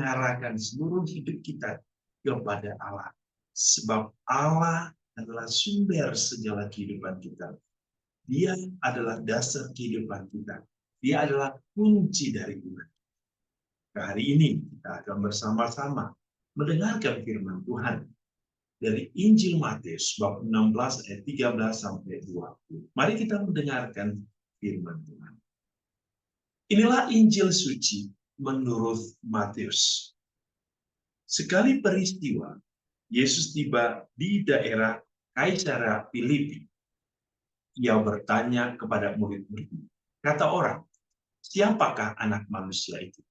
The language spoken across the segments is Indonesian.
mengarahkan seluruh hidup kita kepada Allah. Sebab Allah adalah sumber segala kehidupan kita. Dia adalah dasar kehidupan kita. Dia adalah kunci dari iman. Hari ini kita akan bersama-sama mendengarkan firman Tuhan dari Injil Matius bab 16 ayat 13 sampai 20. Mari kita mendengarkan firman Tuhan. Inilah Injil suci menurut Matius. Sekali peristiwa, Yesus tiba di daerah Kaisarea Filipi. Ia bertanya kepada murid-muridnya, kata orang, siapakah anak manusia itu?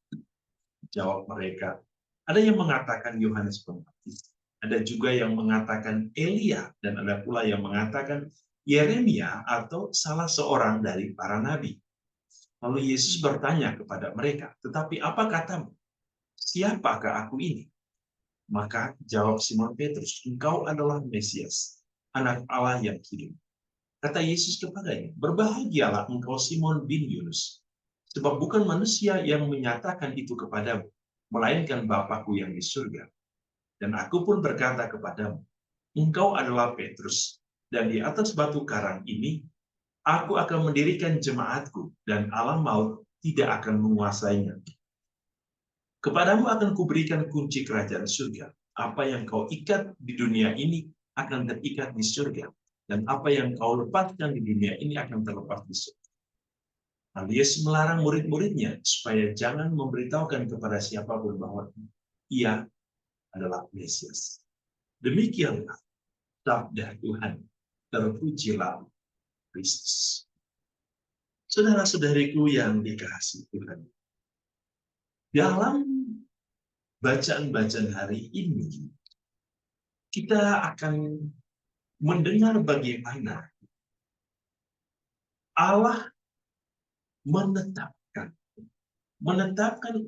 Jawab mereka, ada yang mengatakan Yohanes Pembaptis, ada juga yang mengatakan Elia, dan ada pula yang mengatakan Yeremia atau salah seorang dari para nabi. Lalu Yesus bertanya kepada mereka, tetapi apa katamu? Siapakah aku ini? Maka jawab Simon Petrus, engkau adalah Mesias, anak Allah yang hidup. Kata Yesus kepadanya, berbahagialah engkau Simon bin Yunus, sebab bukan manusia yang menyatakan itu kepadamu, melainkan Bapakku yang di surga. Dan aku pun berkata kepadamu, engkau adalah Petrus, dan di atas batu karang ini, aku akan mendirikan jemaatku, dan alam maut tidak akan menguasainya. Kepadamu akan kuberikan kunci kerajaan surga. Apa yang kau ikat di dunia ini akan terikat di surga. Dan apa yang kau lepaskan di dunia ini akan terlepas di surga. Lalu Yesus melarang murid-muridnya supaya jangan memberitahukan kepada siapapun bahwa ia adalah Mesias. Demikianlah sabda Tuhan. Terpujilah Kristus. Saudara-saudariku yang dikasihi Tuhan. Dalam bacaan-bacaan hari ini, kita akan mendengar bagaimana Allah menetapkan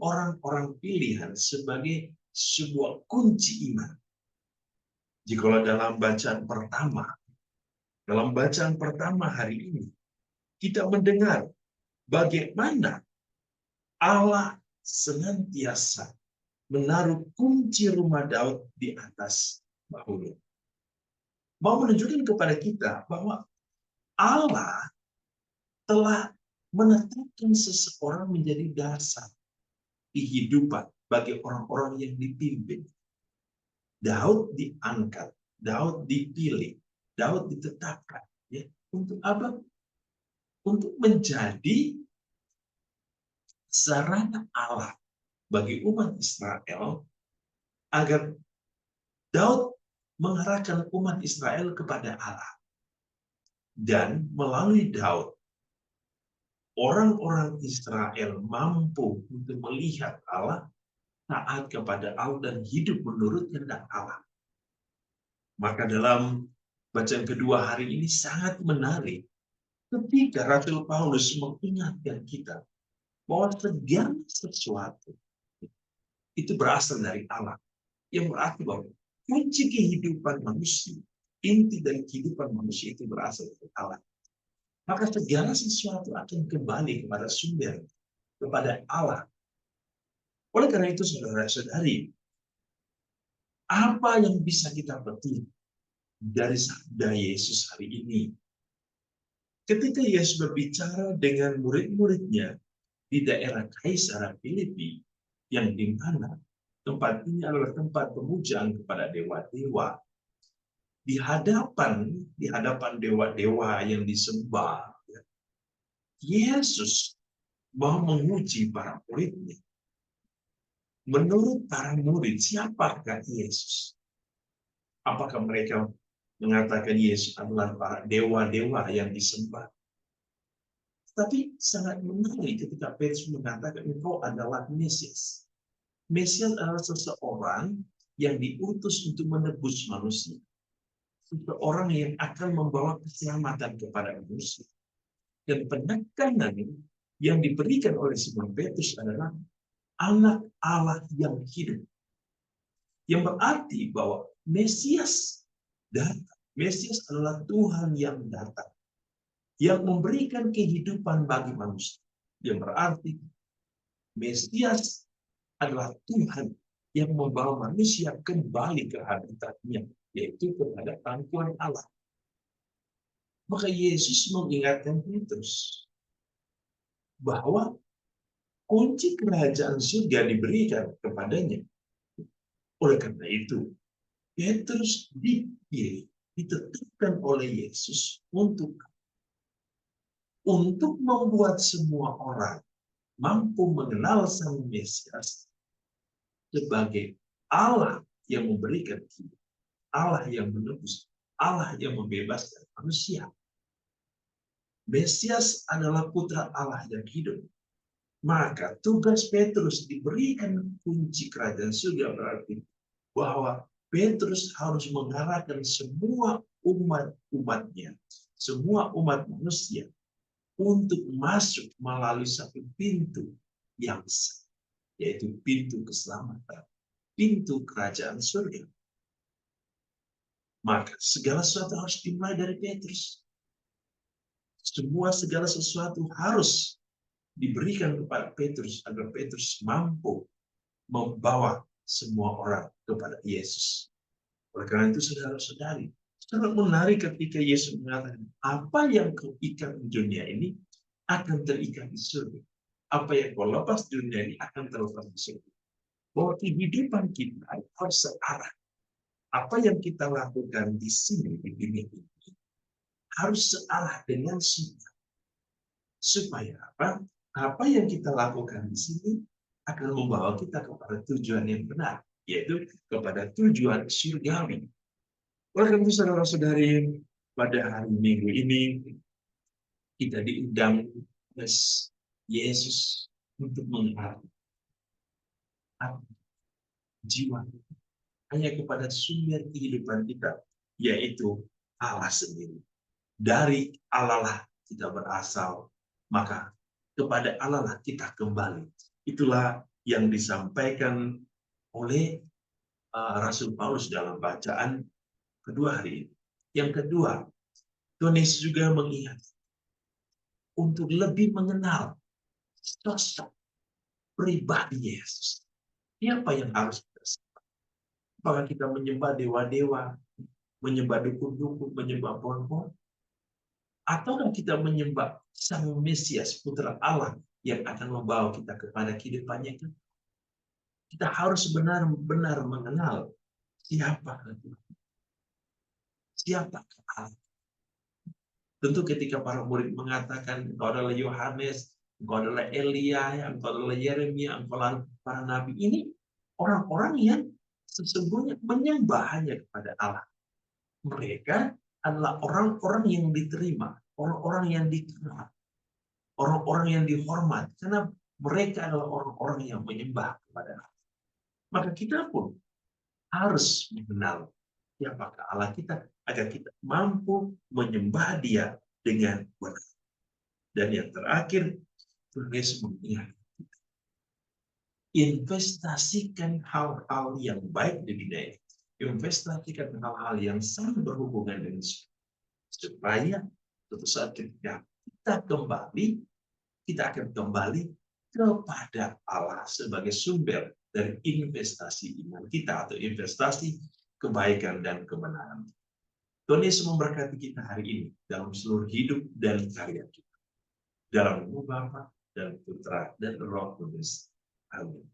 orang-orang pilihan sebagai sebuah kunci iman. Jikalau dalam bacaan pertama hari ini, kita mendengar bagaimana Allah senantiasa menaruh kunci rumah Daud di atas bahunya. Mau menunjukkan kepada kita bahwa Allah telah menetapkan seseorang menjadi dasar kehidupan bagi orang-orang yang dipimpin. Daud diangkat, Daud dipilih, Daud ditetapkan. Ya, untuk apa? Untuk menjadi sarana Allah bagi umat Israel agar Daud mengarahkan umat Israel kepada Allah. Dan melalui Daud, orang-orang Israel mampu untuk melihat Allah, taat kepada Allah, dan hidup menurut kehendak Allah. Maka dalam bacaan kedua hari ini sangat menarik ketika Rasul Paulus mengingatkan kita bahwa segala sesuatu itu berasal dari Allah. Yang berarti bahwa kunci kehidupan manusia, inti dari kehidupan manusia itu berasal dari Allah. Maka segala sesuatu akan kembali kepada sumber, kepada Allah. Oleh karena itu, saudara-saudari, apa yang bisa kita petik dari sabda Yesus hari ini? Ketika Yesus berbicara dengan murid-muridnya di daerah Kaisarea Filipi, yang di mana tempat ini adalah tempat pemujaan kepada dewa-dewa, di hadapan dewa-dewa yang disembah, Yesus mau menguji para muridnya. Menurut para murid, siapakah Yesus? Apakah mereka mengatakan Yesus adalah para dewa-dewa yang disembah? Tapi sangat menarik ketika Petrus mengatakan engkau adalah Mesias. Mesias adalah seseorang yang diutus untuk menebus manusia. Seseorang yang akan membawa keselamatan kepada manusia. Dan penekanan yang diberikan oleh Simon Petrus adalah anak Allah yang hidup. Yang berarti bahwa Mesias datang. Mesias adalah Tuhan yang datang. Yang memberikan kehidupan bagi manusia. Yang berarti Mesias adalah Tuhan yang membawa manusia kembali ke habitatnya, yaitu kepada pangkuan Allah. Maka Yesus mengingatkan Petrus bahwa kunci kerajaan surga diberikan kepadanya. Oleh karena itu, Petrus dipilih, ditetapkan oleh Yesus untuk membuat semua orang mampu mengenal Sang Mesias sebagai Allah yang memberikan hidup, Allah yang menebus, Allah yang membebaskan manusia. Mesias adalah putra Allah yang hidup. Maka tugas Petrus diberikan kunci kerajaan surga, berarti bahwa Petrus harus mengarahkan semua umat-umatnya, semua umat manusia untuk masuk melalui satu pintu yang sah, yaitu pintu keselamatan, pintu kerajaan surga. Maka segala sesuatu harus dimulai dari Petrus. Segala sesuatu harus diberikan kepada Petrus agar Petrus mampu membawa semua orang kepada Yesus. Oleh karena itu, saudara-saudari, sangat menarik ketika Yesus mengatakan, apa yang kau ikat di dunia ini akan terikat di surga. Apa yang kau lepas di dunia ini akan terlepas di surga. Bahwa kehidupan kita harus searah. Apa yang kita lakukan di sini, di dunia ini, harus searah dengan surga. Supaya apa? Apa yang kita lakukan di sini akan membawa kita kepada tujuan yang benar, yaitu kepada tujuan surgawi. Oleh karena itu, saudara-saudari, pada hari Minggu ini kita diundang oleh Yesus untuk mengarah jiwa hanya kepada sumber kehidupan kita, yaitu Allah sendiri. Dari Allah lah kita berasal, maka kepada Allah lah kita kembali. Itulah yang disampaikan oleh Rasul Paulus dalam bacaan kedua hari ini. Yang kedua, Tuhan Yesus juga mengingat untuk lebih mengenal sosok pribadi Yesus. Siapa yang harus kita sembah? Apakah kita menyembah dewa-dewa, menyembah dukun-dukun, menyembah pohon-pohon? Ataukah kita menyembah Sang Mesias, Putra Allah, yang akan membawa kita kepada kehidupan yang kekal? Kita harus benar-benar mengenal siapa Tuhan. Siapa Allah. Tentu ketika para murid mengatakan, engkau adalah Yohanes, engkau adalah Elia, engkau adalah Yeremia, engkau adalah para nabi. Ini orang-orang yang sesungguhnya menyembah hanya kepada Allah. Mereka adalah orang-orang yang diterima, orang-orang yang dikenal, orang-orang yang dihormat, karena mereka adalah orang-orang yang menyembah kepada Allah. Maka kita pun harus mengenal siapakah Allah kita, agar kita mampu menyembah Dia dengan benar. Dan yang terakhir, Tuhan Yesus mengingatkan, investasikan hal-hal yang baik di dunia ini. Investasikan hal-hal yang sangat berhubungan dengan surga. Supaya suatu saat ketika kita kembali, kita akan kembali kepada Allah sebagai sumber dari investasi iman kita atau investasi kebaikan dan kebenaran. Tuhan Yesus memberkati kita hari ini dalam seluruh hidup dan karya kita. Dalam nama Bapa dan Putra dan Roh Kudus. Amin.